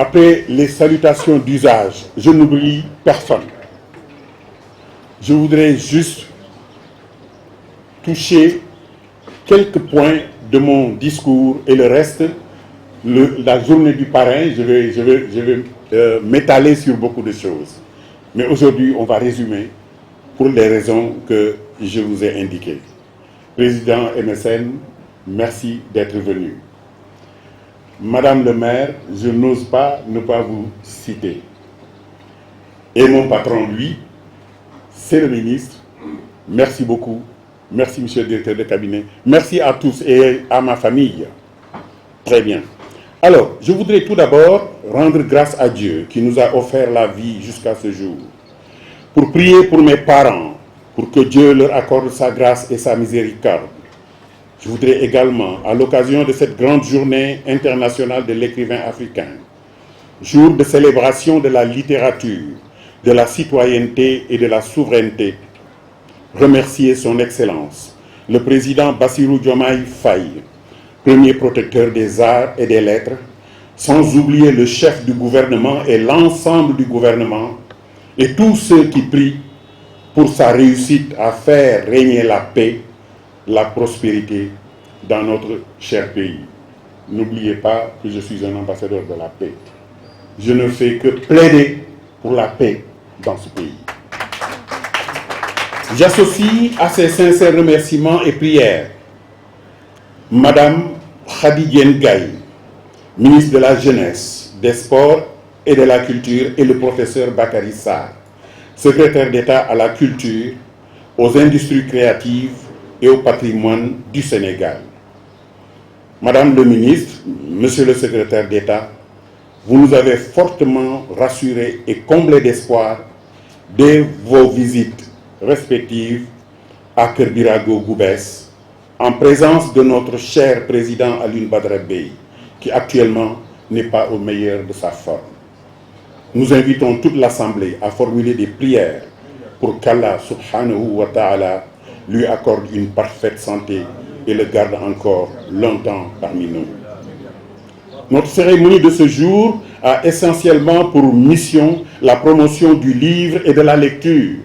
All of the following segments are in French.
Après les salutations d'usage, je n'oublie personne. Je voudrais juste toucher quelques points de mon discours et le reste, la journée du parrain, je vais m'étaler sur beaucoup de choses. Mais aujourd'hui, on va résumer pour les raisons que je vous ai indiquées. Président MSN, merci d'être venu. Madame le maire, je n'ose pas ne pas vous citer. Et mon patron, lui, c'est le ministre. Merci beaucoup. Merci, monsieur le directeur de cabinet. Merci à tous et à ma famille. Très bien. Alors, je voudrais tout d'abord rendre grâce à Dieu qui nous a offert la vie jusqu'à ce jour. Pour prier pour mes parents, pour que Dieu leur accorde sa grâce et sa miséricorde. Je voudrais également, à l'occasion de cette grande journée internationale de l'écrivain africain, jour de célébration de la littérature, de la citoyenneté et de la souveraineté, remercier son Excellence, le président Bassirou Diomaye Faye, premier protecteur des arts et des lettres, sans oublier le chef du gouvernement et l'ensemble du gouvernement, et tous ceux qui prient pour sa réussite à faire régner la paix, la prospérité dans notre cher pays. N'oubliez pas que je suis un ambassadeur de la paix. Je ne fais que plaider pour la paix dans ce pays. J'associe à ces sincères remerciements et prières Madame Khady Ndiaye, ministre de la Jeunesse, des Sports et de la Culture, et le professeur Bakary Sarr, secrétaire d'État à la Culture, aux industries créatives et au patrimoine du Sénégal. Madame le ministre, monsieur le secrétaire d'État, vous nous avez fortement rassurés et comblés d'espoir dès vos visites respectives à Keur Birago Goubès, en présence de notre cher président Alioune Badara Bèye, qui actuellement n'est pas au meilleur de sa forme. Nous invitons toute l'Assemblée à formuler des prières pour qu'Allah subhanahu wa ta'ala lui accorde une parfaite santé et le garde encore longtemps parmi nous. Notre cérémonie de ce jour a essentiellement pour mission la promotion du livre et de la lecture,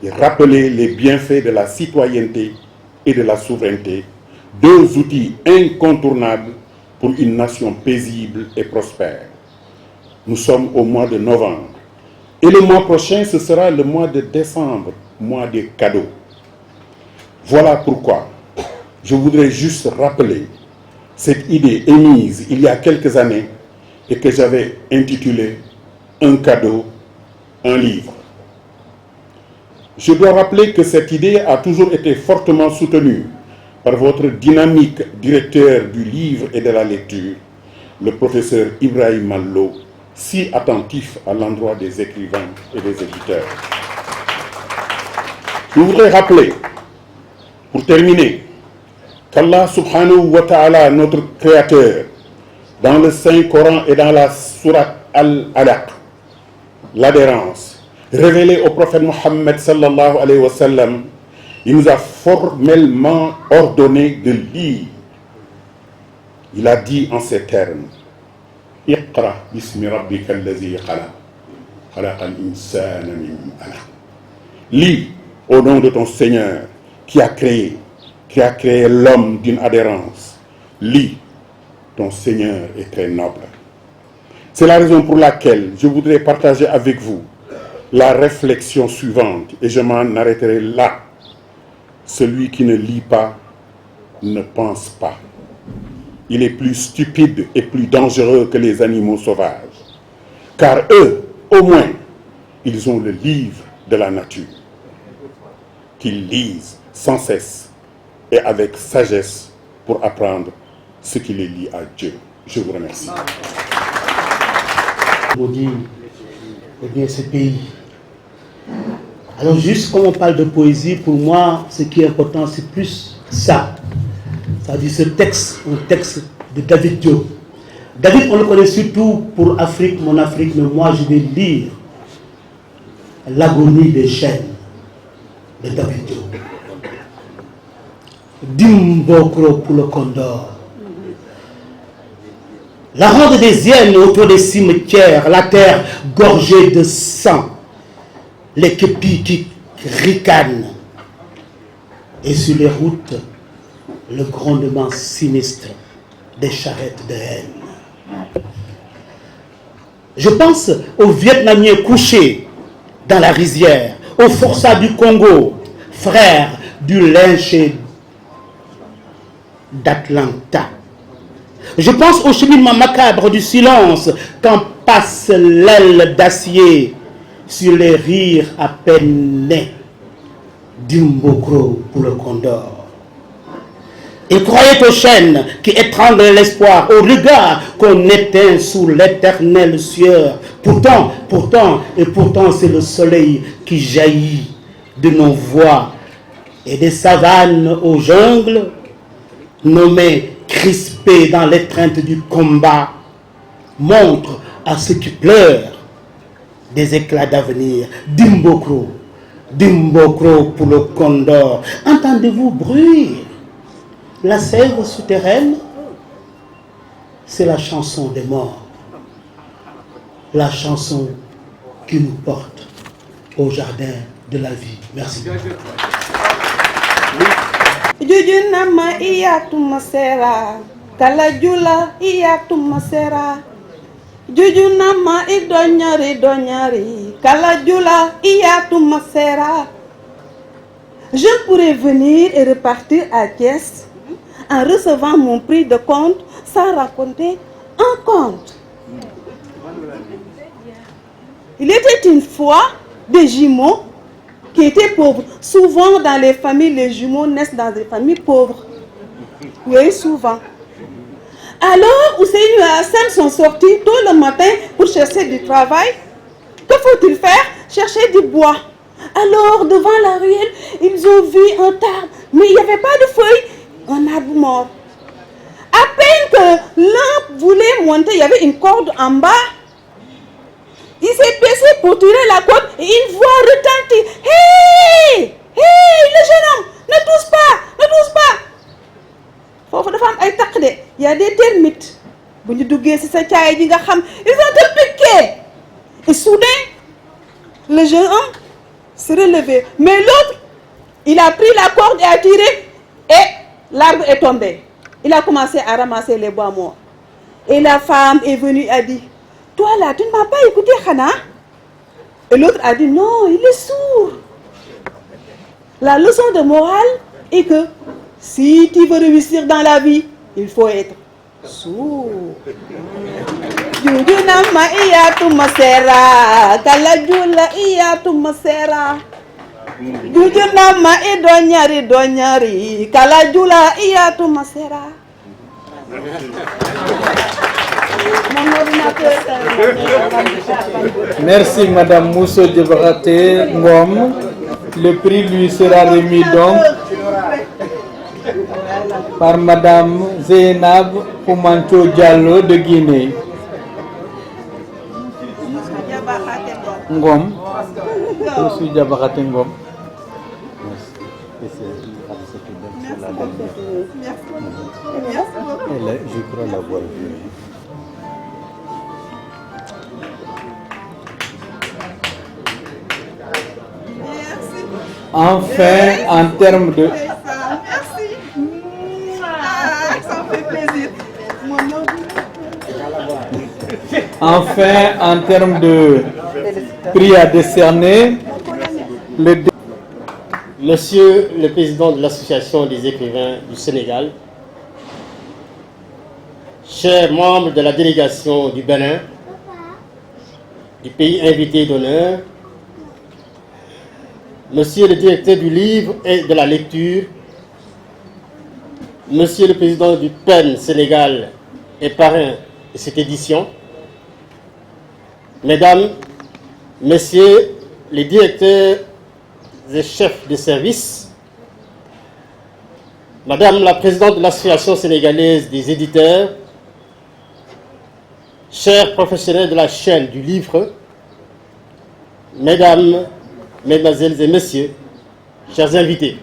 et rappeler les bienfaits de la citoyenneté et de la souveraineté, deux outils incontournables pour une nation paisible et prospère. Nous sommes au mois de novembre et le mois prochain, ce sera le mois de décembre, mois des cadeaux. Voilà pourquoi je voudrais juste rappeler cette idée émise il y a quelques années et que j'avais intitulée « Un cadeau, un livre ». Je dois rappeler que cette idée a toujours été fortement soutenue par votre dynamique directeur du livre et de la lecture, le professeur Ibrahim Allo, si attentif à l'endroit des écrivains et des éditeurs. Je voudrais rappeler, pour terminer, qu'Allah subhanahu wa ta'ala, notre Créateur, dans le Saint-Coran et dans la sourate Al-Alaq, l'adhérence, révélée au prophète Mohammed sallallahu alayhi wa sallam, il nous a formellement ordonné de lire. Il a dit en ces termes, Iqra bismi rabbika allazi khalaq, khalaqal insana min alaq. Lis au nom de ton Seigneur qui a créé l'homme d'une adhérence. Lis, ton Seigneur est très noble. C'est la raison pour laquelle je voudrais partager avec vous la réflexion suivante, et je m'en arrêterai là. Celui qui ne lit pas ne pense pas. Il est plus stupide et plus dangereux que les animaux sauvages. Car eux, au moins, ils ont le livre de la nature, qu'ils lisent sans cesse et avec sagesse pour apprendre ce qui les lie à Dieu. Je vous remercie. On dit, eh bien, ce pays. Alors juste comme on parle de poésie, pour moi, ce qui est important, c'est plus ça. C'est-à-dire ce texte, un texte de David Diop. David, on le connaît surtout pour Afrique, mon Afrique, mais moi je vais lire L'agonie des chaînes de David Diop. Dimbokro pour le Condor. La ronde des hyènes autour des cimetières, la terre gorgée de sang, les képis qui ricanent, et sur les routes, le grondement sinistre des charrettes de haine. Je pense aux Vietnamiens couchés dans la rizière, aux forçats du Congo, frères du lynché d'Atlanta. Je pense au cheminement macabre du silence quand passe l'aile d'acier sur les rires à peine nés d'Imbokro pour le Condor. Il croyait aux chaînes qui étranglent l'espoir, au regard qu'on éteint sous l'éternelle sueur. Pourtant, c'est le soleil qui jaillit de nos voix et des savanes aux jungles, nommés crispés dans l'étreinte du combat, montre à ceux qui pleurent des éclats d'avenir. Dimbokro, Dimbokro pour le Condor. Entendez-vous bruire la sève souterraine? C'est la chanson des morts, la chanson qui nous porte au jardin de la vie. Merci. Jujunama iyatuma sera, kalajula iyatuma sera. Jujunama idonyari, kalajula iyatuma sera. Je pourrais venir et repartir à Thiès en recevant mon prix de compte sans raconter un conte. Il était une fois des jumeaux qui étaient pauvres. Souvent dans les familles, les jumeaux naissent dans des familles pauvres. Oui, souvent. Alors, Ousseynou et Hassan sont sortis tôt le matin pour chercher du travail. Que faut-il faire? Chercher du bois. Alors, devant la ruelle, ils ont vu un arbre, mais il n'y avait pas de feuilles, un arbre mort. À peine que l'un voulait monter, il y avait une corde en bas. Il s'est baissé pour tirer la corde et une voix retentit. Hé! Hé! Le jeune homme! Ne touche pas! Ne touche pas! Il y a des termites. Ils ont te piqué. Et soudain, le jeune homme se relevait. Mais l'autre, il a pris la corde et a tiré et l'arbre est tombé. Il a commencé à ramasser les bois morts. Et la femme est venue et a dit, toi là, tu ne m'as pas écouté, Hana? Et l'autre a dit, non, il est sourd. La leçon de morale est que si tu veux réussir dans la vie, il faut être sourd. Jujunama iyatuma sera, kalajula iyatuma sera. Jujunama idonyari, kalajula iyatuma sera. Merci Madame Mousso Djebarate Ngom. Le prix lui sera remis donc par Madame Zeynab Oumancho Diallo de Guinée. Ngom. Monsieur Djebarate Ngom. Je crois l'avoir vu. Enfin, en termes de... Merci. Ça me fait plaisir. Enfin, en termes de prix à décerner, Monsieur le Président de l'Association des écrivains du Sénégal, chers membres de la délégation du Bénin, du pays invité d'honneur, Monsieur le directeur du livre et de la lecture, Monsieur le Président du PEN Sénégal et parrain de cette édition, Mesdames, Messieurs les directeurs et chefs de service, Madame la Présidente de l'Association sénégalaise des éditeurs, chers professionnels de la chaîne du livre, Mesdames, Mesdemoiselles et Messieurs, chers invités.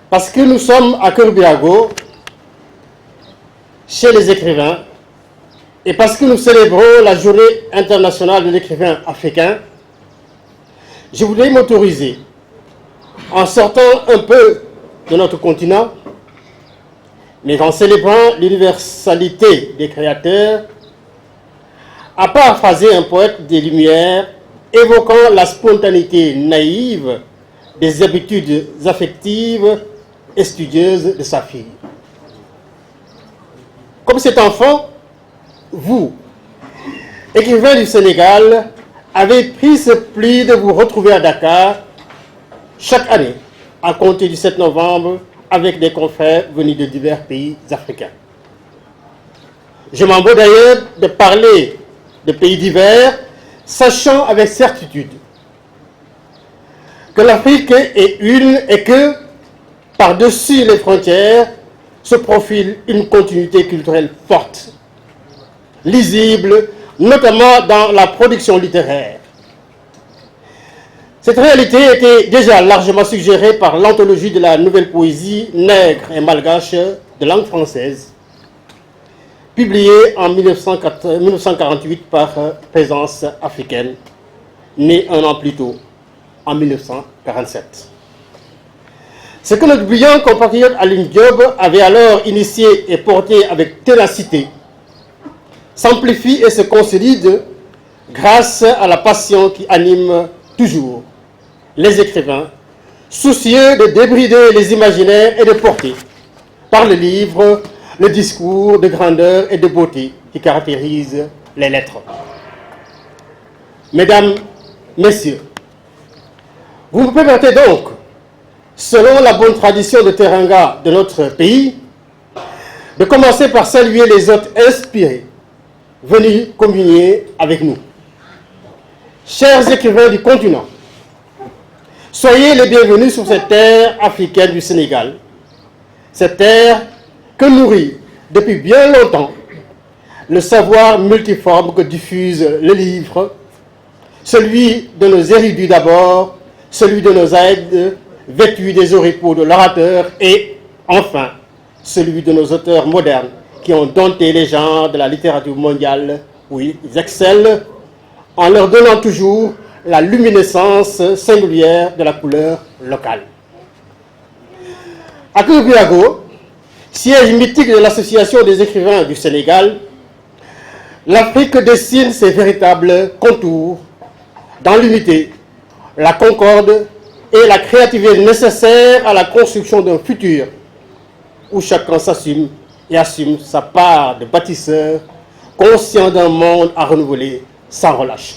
Parce que nous sommes à Keur Biago, chez les écrivains, et parce que nous célébrons la journée internationale de l'écrivain africain, je voulais m'autoriser, en sortant un peu de notre continent, mais en célébrant l'universalité des créateurs, à paraphraser un poète des Lumières, évoquant la spontanéité naïve des habitudes affectives et studieuses de sa fille. Comme cet enfant, vous, écrivain du Sénégal, avez pris ce pli de vous retrouver à Dakar chaque année, à compter du 7 novembre, avec des confrères venus de divers pays africains. Je m'en veux d'ailleurs de parler de pays divers, sachant avec certitude que l'Afrique est une et que, par-dessus les frontières, se profile une continuité culturelle forte, lisible, notamment dans la production littéraire. Cette réalité était déjà largement suggérée par l'anthologie de la nouvelle poésie nègre et malgache de langue française, publiée en 1948 par Présence africaine, née un an plus tôt, en 1947. Ce que notre brillant compatriote Alioune Diop avait alors initié et porté avec ténacité s'amplifie et se consolide grâce à la passion qui anime toujours les écrivains, soucieux de débrider les imaginaires et de porter, par le livre, le discours de grandeur et de beauté qui caractérise les lettres. Mesdames, Messieurs, vous me permettez donc, selon la bonne tradition de Teranga de notre pays, de commencer par saluer les hôtes inspirés venus communier avec nous. Chers écrivains du continent, soyez les bienvenus sur cette terre africaine du Sénégal, cette terre que nourrit depuis bien longtemps le savoir multiforme que diffuse le livre, celui de nos érudits d'abord, celui de nos aides vêtus des oripeaux de l'orateur et, enfin, celui de nos auteurs modernes qui ont dompté les genres de la littérature mondiale où ils excellent, en leur donnant toujours la luminescence singulière de la couleur locale. À Koubiago, siège mythique de l'Association des écrivains du Sénégal, l'Afrique dessine ses véritables contours dans l'unité, la concorde et la créativité nécessaires à la construction d'un futur où chacun s'assume et assume sa part de bâtisseur, conscient d'un monde à renouveler sans relâche.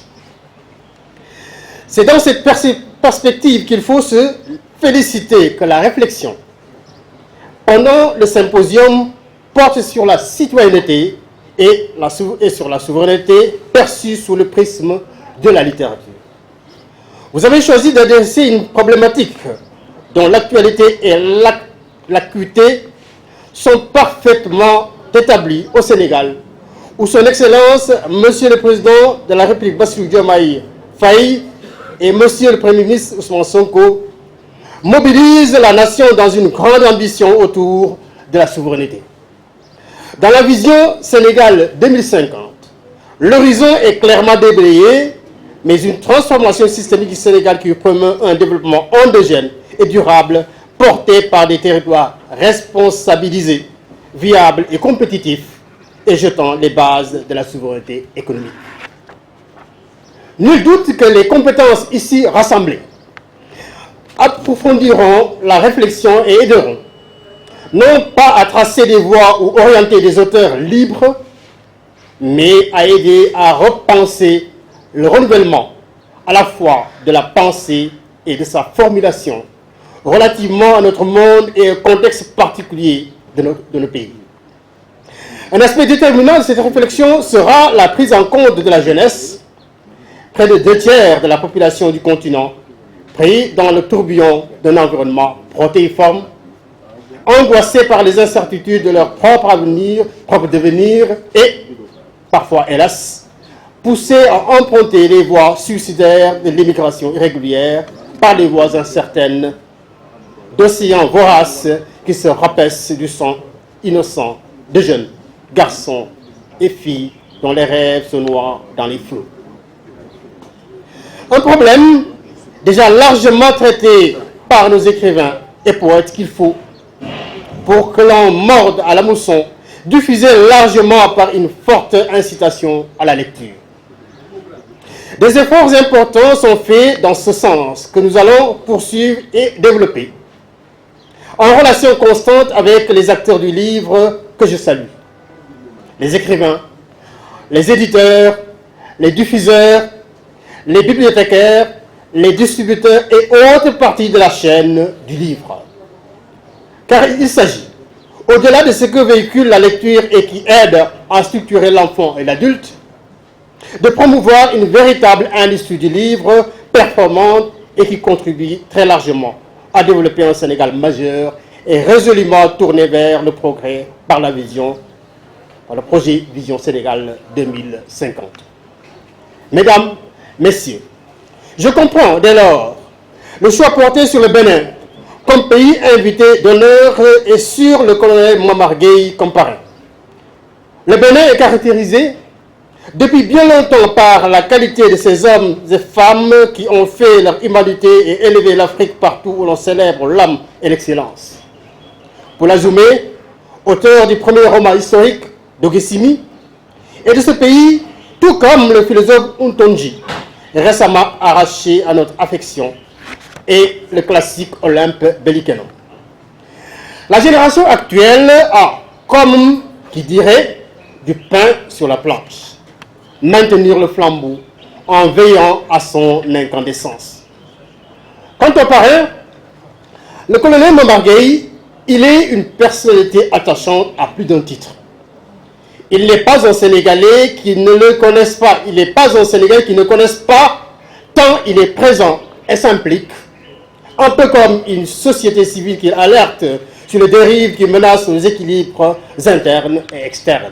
C'est dans cette perspective qu'il faut se féliciter que la réflexion pendant le symposium porte sur la citoyenneté et sur la souveraineté perçue sous le prisme de la littérature. Vous avez choisi d'adresser une problématique dont l'actualité et l'acuité sont parfaitement établies au Sénégal, où son Excellence, Monsieur le Président de la République Bassirou Diomaye Faye et Monsieur le Premier ministre Ousmane Sonko mobilisent la nation dans une grande ambition autour de la souveraineté. Dans la vision Sénégal 2050, l'horizon est clairement déblayé, mais une transformation systémique du Sénégal qui promeut un développement endogène et durable porté par des territoires responsabilisés, viables et compétitifs et jetant les bases de la souveraineté économique. Nul doute que les compétences ici rassemblées approfondiront la réflexion et aideront, non pas à tracer des voies ou orienter des auteurs libres, mais à aider à repenser le renouvellement à la fois de la pensée et de sa formulation relativement à notre monde et au contexte particulier de nos pays. Un aspect déterminant de cette réflexion sera la prise en compte de la jeunesse, près de 2/3 de la population du continent, pris dans le tourbillon d'un environnement protéiforme, angoissés par les incertitudes de leur propre avenir, propre devenir et, parfois hélas, poussés à emprunter les voies suicidaires de l'immigration irrégulière par les voies incertaines d'océans voraces qui se rapaissent du sang innocent de jeunes garçons et filles dont les rêves se noient dans les flots. Un problème déjà largement traité par nos écrivains et poètes qu'il faut, pour que l'on morde à la mousson, diffusé largement par une forte incitation à la lecture. Des efforts importants sont faits dans ce sens que nous allons poursuivre et développer, en relation constante avec les acteurs du livre que je salue, les écrivains, les éditeurs, les diffuseurs, les bibliothécaires, les distributeurs et autres parties de la chaîne du livre. Car il s'agit, au-delà de ce que véhicule la lecture et qui aide à structurer l'enfant et l'adulte, de promouvoir une véritable industrie du livre performante et qui contribue très largement à développer un Sénégal majeur et résolument tourné vers le progrès par la vision, par le projet Vision Sénégal 2050. Mesdames, Messieurs, je comprends dès lors le choix porté sur le Bénin comme pays invité d'honneur et sur le colonel Momar Gueye comme parrain. Le Bénin est caractérisé depuis bien longtemps par la qualité de ces hommes et femmes qui ont fait leur humanité et élevé l'Afrique partout où l'on célèbre l'âme et l'excellence. Pour Azoumé, auteur du premier roman historique d'Ogesimi, et de ce pays, tout comme le philosophe Untonji, récemment arraché à notre affection, et le classique Olympe Belliceno. La génération actuelle a, comme qui dirait, du pain sur la planche. Maintenir le flambeau en veillant à son incandescence. Quant au parrain, le colonel Momar Gueye, il est une personnalité attachante à plus d'un titre. Il n'est pas un Sénégalais qui ne le connaisse pas. Il n'est pas un Sénégalais qui ne connaisse pas tant il est présent et s'implique, un peu comme une société civile qui alerte sur les dérives qui menacent les équilibres internes et externes.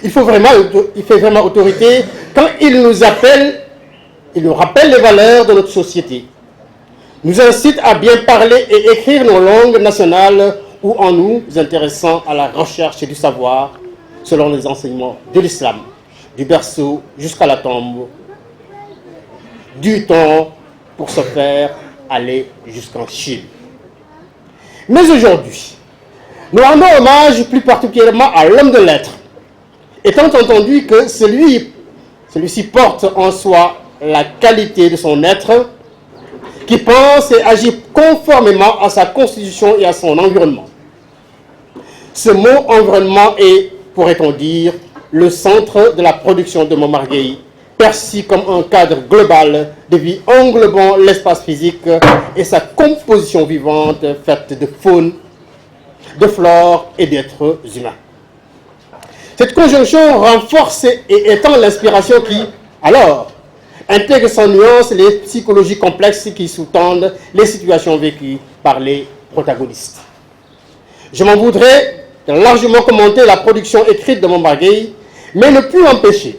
Il fait vraiment autorité quand il nous appelle, il nous rappelle les valeurs de notre société, nous incite à bien parler et écrire nos langues nationales ou en nous intéressant à la recherche du savoir selon les enseignements de l'islam, du berceau jusqu'à la tombe, du temps pour se faire aller jusqu'en Chine. Mais aujourd'hui, nous rendons hommage plus particulièrement à l'homme de lettres, étant entendu que celui-ci porte en soi la qualité de son être, qui pense et agit conformément à sa constitution et à son environnement. Ce mot environnement est, pourrait-on dire, le centre de la production de Momar Gueye, perçu comme un cadre global de vie englobant l'espace physique et sa composition vivante faite de faune, de flore et d'êtres humains. Cette conjonction renforce et étend l'inspiration qui, alors, intègre sans nuance les psychologies complexes qui sous-tendent les situations vécues par les protagonistes. Je m'en voudrais de largement commenter la production écrite de Momar Gueye, mais ne plus empêcher,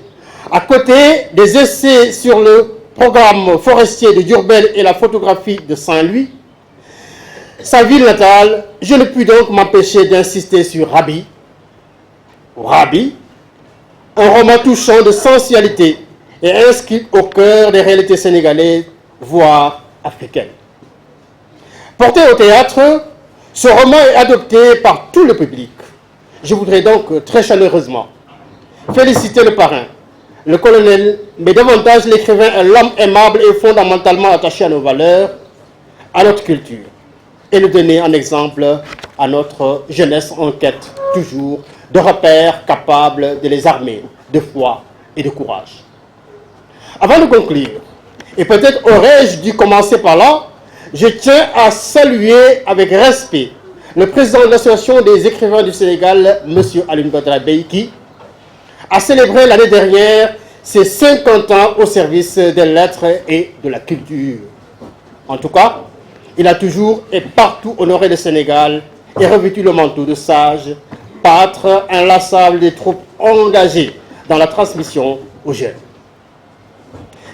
à côté des essais sur le programme forestier de Diourbel et la photographie de Saint-Louis, sa ville natale, je ne puis donc m'empêcher d'insister sur Rabi, un roman touchant de sensualité et inscrit au cœur des réalités sénégalaises, voire africaines. Porté au théâtre, ce roman est adopté par tout le public. Je voudrais donc très chaleureusement féliciter le parrain, le colonel, mais davantage l'écrivain est l'homme aimable et fondamentalement attaché à nos valeurs, à notre culture, et le donner en exemple à notre jeunesse en quête toujours de repères capables de les armer de foi et de courage. Avant de conclure, et peut-être aurais-je dû commencer par là, je tiens à saluer avec respect le président de l'Association des écrivains du Sénégal, M. Alioune Badara Bèye, qui a célébré l'année dernière ses 50 ans au service des lettres et de la culture. En tout cas, il a toujours et partout honoré le Sénégal et revêtu le manteau de sage, pâtre inlassable des troupes engagées dans la transmission aux jeunes.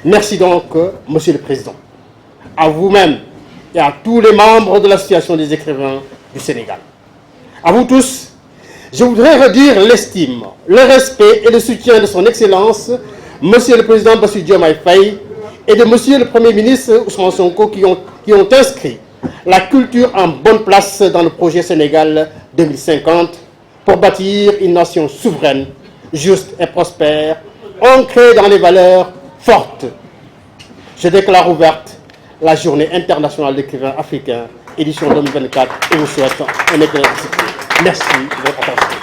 Merci donc, Monsieur le Président, à vous-même et à tous les membres de l'Association des écrivains du Sénégal. À vous tous, Je voudrais redire l'estime, le respect et le soutien de son Excellence, Monsieur le Président Bassirou Diomaye Faye, et de Monsieur le Premier ministre Ousmane Sonko qui ont inscrit la culture en bonne place dans le projet Sénégal 2050 pour bâtir une nation souveraine, juste et prospère, ancrée dans les valeurs fortes. Je déclare ouverte la Journée internationale d'écrivains africains, édition 2024, et vous souhaite un excellent succès. Merci de votre attention.